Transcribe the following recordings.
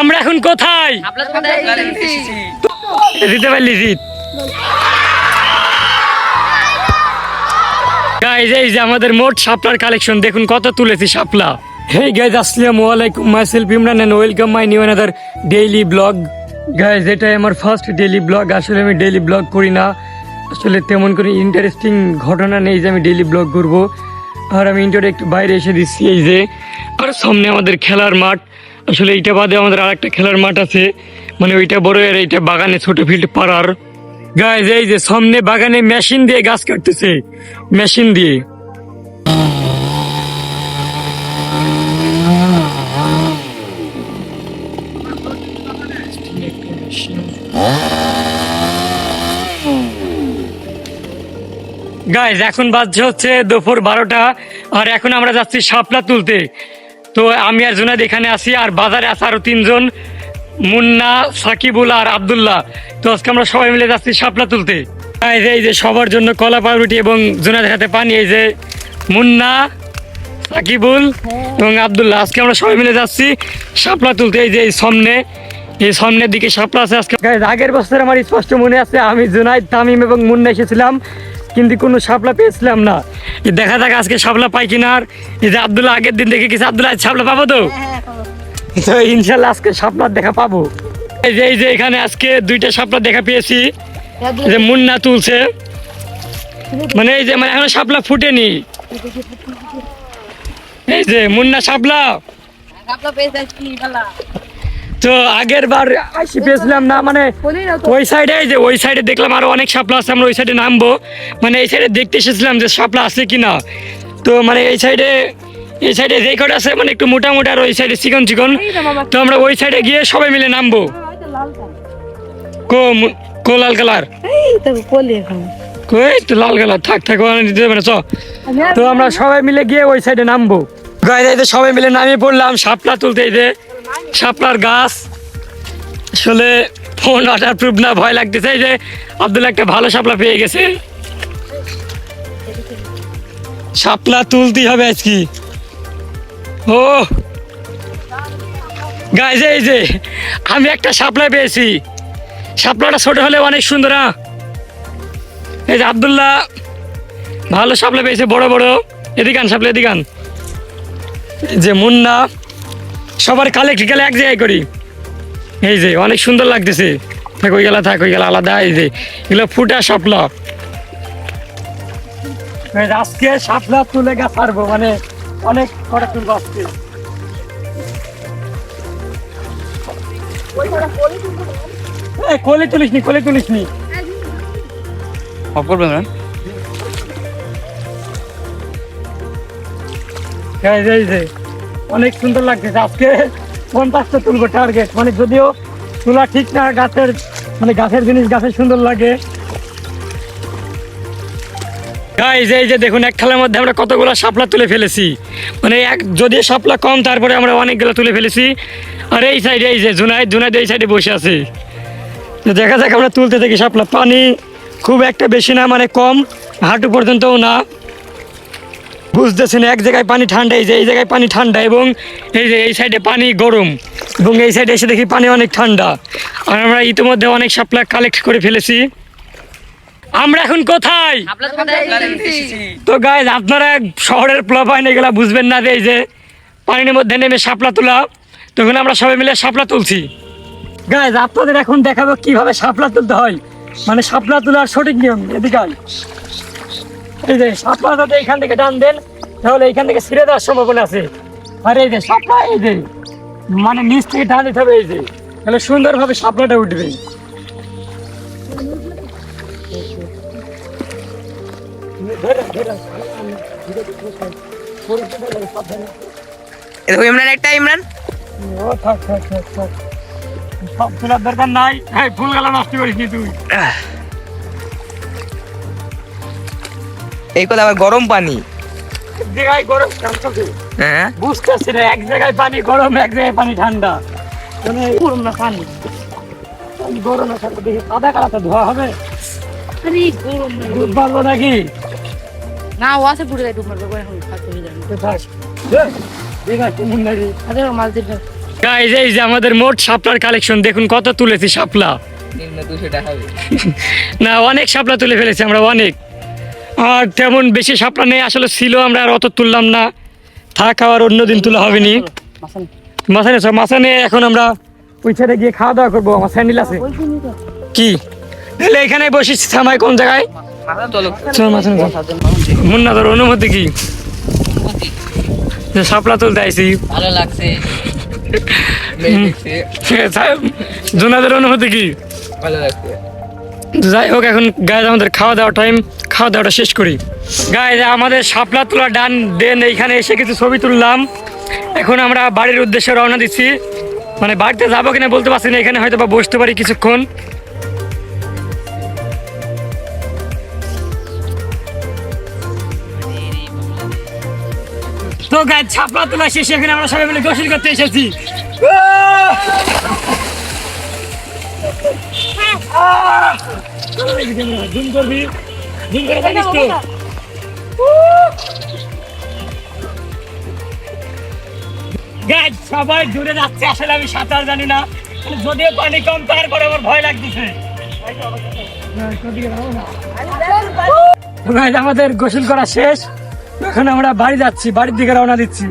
আমরা এখন কোথায়? দিতে পারলি জিত। গাইজ এই যে আমাদের মোট শাপলার কালেকশন দেখুন কত তুলেছি শাপলা। হেই গাইজ আসসালামু আলাইকুম, myself Imran and welcome my new another daily blog. Guys এটাই আমার ফার্স্ট ডেইলি ব্লগ। আসলে আমি ডেইলি ব্লগ করি না, আসলে তেমন করে ইন্টারেস্টিং ঘটনা নেই যে আমি ডেইলি ব্লগ করব। আর আমি ইন্টারে একটু বাইরে এসে দিচ্ছি এই যে, আর সামনে আমাদের খেলার মাঠ। আসলে এইটা বাদে আমাদের আর একটা খেলার মাঠ আছে, মানে ওইটা বড় আর এইটা বাগানে ছোট ফিল্ড পাড়ার। গাইজ এই যে সামনে বাগানে মেশিন দিয়ে গাছ কাটতেছে, মেশিন দিয়ে। গাইজ এখন বাজছে হচ্ছে দুপুর 12টা, আর এখন আমরা যাচ্ছি শাপলা তুলতে। তো আমি আর জুনাইদ এখানে আছি, আর বাজারে আছে আরো 3 জন, মুন্না, সাকিবুল আর আব্দুল্লাহ। তো আজকে আমরা সবাই মিলে যাচ্ছি শাপলা তুলতে। গাইজ এই যে সবার জন্য কলা পাউরুটি এবং জুনাইদের হাতে পানি। এই যে মুন্না, সাকিবুল এবং আব্দুল্লাহ, আজকে আমরা সবাই মিলে যাচ্ছি শাপলা তুলতে। এই যে এই সামনের দিকে শাপলা আছে আজকে। গাইজ আগের বছর আমার স্পষ্ট মনে আছে, আমি জুনাইদ, তামিম এবং মুন্না এসেছিলাম, কিন্তু কোনো শাপলা পেয়েছিলাম না। দেখা যাক আজকে শাপলা পাই কিনা। আর এই যে আব্দুল্লাহ আগের দিন দেখে গেছে, আব্দুল্লাহ শাপলা পাবো তো? তো ইনশাল্লাহ আজকে শাপলার দেখা পাবো। এই যে এখানে আজকে 2টা শাপলা দেখা পেয়েছি। এই যে মুন্না তুলছে, মানে এই যে মানে এখনো শাপলা ফুটেনি। এই যে মুন্না শাপলা তো আগের বার আসি পেয়েছিলাম না, মানে ওই সাইডে, এই যে ওই সাইডে দেখলাম আরো অনেক শাপলা আছে। আমরা ওই সাইডে নামবো, মানে এই সাইডে দেখতে এসেছিলাম যে শাপলা আছে কিনা। তো মানে এই সাইডে যেই কটা আছে মানে একটু মোটা মোটা, আর ওই সাইডে চিকন চিকন। তো আমরা ওই সাইডে গিয়ে সবাই মিলে নামবো। কো লাল কালার, কই তো লাল কালার থাক দিতে দেবে না। তো আমরা সবাই মিলে গিয়ে ওই সাইডে নামবো। গাইতে সবাই মিলে নামিয়ে পড়লাম শাপলা তুলতে। এই যে শাপলার গাছ, আসলে ফোন ওয়াটার প্রুফ না, ভয় লাগতেছে। এই যে আব্দুল্লাহ একটা ভালো শাপলা পেয়ে গেছে। শাপলা তুলতেই হবে আজকে। ও গাইজ এই যে আমি একটা শাপলা পেয়েছি। শাপলাটা ছোট হলে অনেক সুন্দর। এই যে আব্দুল্লাহ ভালো শাপলা পেয়েছে, বড় বড়। এদিকান শাপলা, এদিকান। যে মুন্না, সবার কালেক্ট গেলে এক জায়গায় করি। এই যে অনেক সুন্দর লাগতেছে। থাক হয়ে গেল আলাদা। এই যে এগুলো ফুটা শাপলা। আজকে শাপলা তুলে গা পারবো, মানে অনেক কটা তুলবো আজকে। কোলে তুলিস নি করবে না। এই যে অনেক সুন্দর লাগতেছে। আজকে 50টা তুলবো টার্গেট, মানে যদিও তোলা ঠিক না, গাছের মানে গাছের জিনিস গাছের সুন্দর লাগে। গাইজ এই যে দেখুন এক খেলার মধ্যে আমরা কতগুলো শাপলা তুলে ফেলেছি, মানে যদিও শাপলা কম, তারপরে আমরা অনেকগুলো তুলে ফেলেছি। আর এই সাইডে এই যে জুনাইদ এই সাইডে বসে আছে। তো দেখা যাক আমরা তুলতে থাকি শাপলা। পানি খুব একটা বেশি না, মানে কম, হাঁটু পর্যন্তও না। বুঝতেছেন এক জায়গায় পানি ঠান্ডা, এই যে এই জায়গায় পানি ঠান্ডা, এবং এই যে এই সাইডে পানি গরম, এবং এই সাইডে এসে দেখি পানি অনেক ঠান্ডা। আর আমরা ইতিমধ্যে অনেক শাপলা কালেক্ট করে ফেলেছি। আমরা এখন কোথায়? তো গাইজ আপনারা শহরের প্লাবাইন এগুলা বুঝবেন না, যে এই যে পানির মধ্যে নেমে শাপলা তোলা। তখন আমরা সবাই মিলে শাপলা তুলছি। গাইজ আপনাদের এখন দেখাবো কিভাবে শাপলা তুলতে হয়, মানে শাপলা তোলার সঠিক নিয়ম। এদিকে এই যে শাপলা যদি এখান থেকে টান দেন, তাহলে এইখান থেকে ছিঁড়ে দেওয়ার সম্ভাবনা আছে। আর এই যে শাপলা, এই যে মানে নিচ থেকে টান দিতে হবে, এই যে তাহলে সুন্দরভাবে শাপলাটা উঠবে। ইমরান একটা ইমরান ও থাক সব তোলার দরকার নাই। হ্যাঁ, ফুল গালা নষ্ট করিস নি তুই। এই কথা আবার গরম পানি। এক জায়গায় গরম, হ্যাঁ বুঝতেছি না, এক জায়গায় পানি গরম, এক জায়গায় পানি ঠান্ডা, মানে গরম না পানি গরম। দেখি সাদা কালারটা ধোয়া হবে। দুধ পারবো নাকি না? ও আছে পুরো একটু মারবে, এখন ফাঁক হয়ে যাবে। ঠিক আছে মাছ দিবে। গাইজ এই যে আমাদের মোট শাপলার কালেকশন দেখুন কত তুলেছি শাপলা। নিম্ন 200 টাকা হবে। না অনেক শাপলা তুলে ফেলেছি আমরা অনেক, আর তেমন বেশি শাপলা নেই আসলে ছিল, আমরা আর অত তুললাম না, থাক আবার অন্যদিন তোলা হবে নি। মাছা নিয়ে এখন আমরা ওই সাইডে গিয়ে খাওয়া দাওয়া করবো, আমার স্যান্ডেল আছে কি তাহলে এখানে বসিস থামাই কোন জায়গায় চল মাছা নিয়ে চল। মুন্না তোর অনুমতি কি যে শাপলা তুলতে আইসি? ভালো লাগছে। জোনাদের অনুমতি কি? ভালো লাগছে। যাই হোক এখন গায়ে আমাদের খাওয়া দাওয়া টাইম, খাওয়া দাওয়াটা শেষ করি। গায়ে আমাদের শাপলা তোলা ডান দেন, এইখানে এসে কিছু ছবি তুললাম। এখন আমরা বাড়ির উদ্দেশ্যে রওনা দিচ্ছি, মানে বাড়িতে যাবো কিনা বলতে পারছি না, এখানে হয়তো বা বসতে পারি কিছুক্ষণ। তো গায়ে শাপলা তোলা শেষে এখানে আমরা সবাই মিলে গোসল করতে এসেছি। জুম করবি, জুম করে জানিস তো। গাইজ সবাই দূরে যাচ্ছে, আসলে আমি সাঁতার জানি না, যদিও পানি কম তারপরে আমার ভয় লাগতেছে। গাইজ আমাদের গোসল করা শেষ, এখন আমরা বাড়ি যাচ্ছি, বাড়ির দিকে রওনা দিচ্ছি।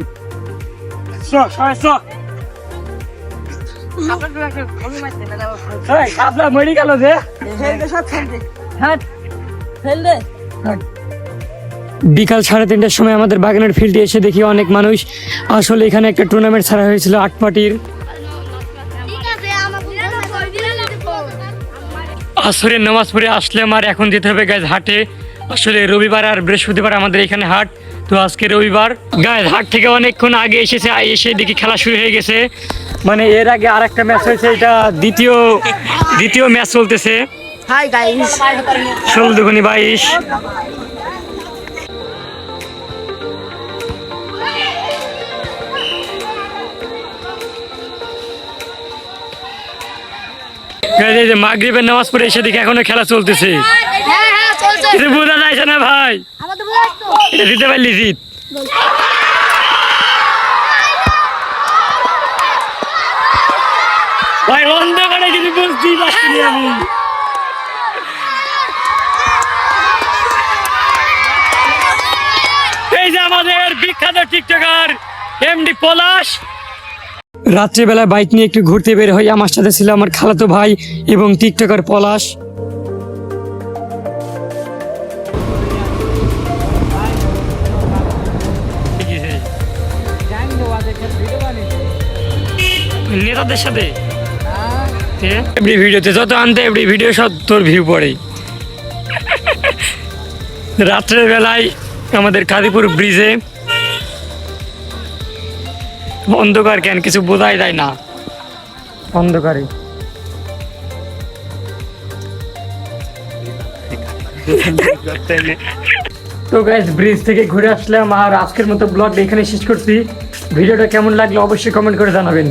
আপনার মরি গেল যে বিকাল 3:30টার সময় আমাদের বাগানের ফিল্ডে এসে দেখি অনেক মানুষ। আসলে এখানে একটা টুর্নামেন্ট ছাড়া হয়েছিল 8 পার্টির। আসরের নামাজ পড়ে আসলাম আর এখন যেতে হবে গাইজ হাটে। আসলে রবিবার আর বৃহস্পতিবার আমাদের এখানে হাট, তো আজকে রবিবার। গাইজ হাট থেকে অনেকক্ষণ আগে এসেছে, এসে দেখি খেলা শুরু হয়ে গেছে। মানে এর আগে আর একটা ম্যাচ হয়েছে, এটা দ্বিতীয় ম্যাচ চলতেছে। Hi guys 16 দুগুনি 22। এই যে মাগরিবের নামাজ পড়ে এসে দেখি এখনো খেলা চলতেছে। হ্যাঁ হ্যাঁ চলছে কিছু বোঝা যাচ্ছে না ভাই, আমাদের বয়স তো এটা দিতে পারলি জিত। ভাই অন্ধকারে কিছু বুঝতেই পারছি না আমি। এই যে আমাদের বিখ্যাত টিকটকার এমডি পলাশ। রাত্রিবেলা বাইক নিয়ে একটু ঘুরতে বের হই, আমার সাথে ছিল আমার খালাতো ভাই এবং টিকটকার পলাশ। নেতাদের সাথে এভরি ভিডিওতে যত আনতে এভরি ভিডিও সব তোর ভিউ পড়ে। রাত্রের বেলায় আমাদের কাদিপুর ব্রিজে অন্ধকার, কেন কিছু বোঝাই যায় না অন্ধকারে। তো গাইস ব্রিজ থেকে ঘুরে আসলাম আর আজকের মতো ব্লগ এখানে শেষ করছি। ভিডিওটা কেমন লাগলো অবশ্যই কমেন্ট করে জানাবেন।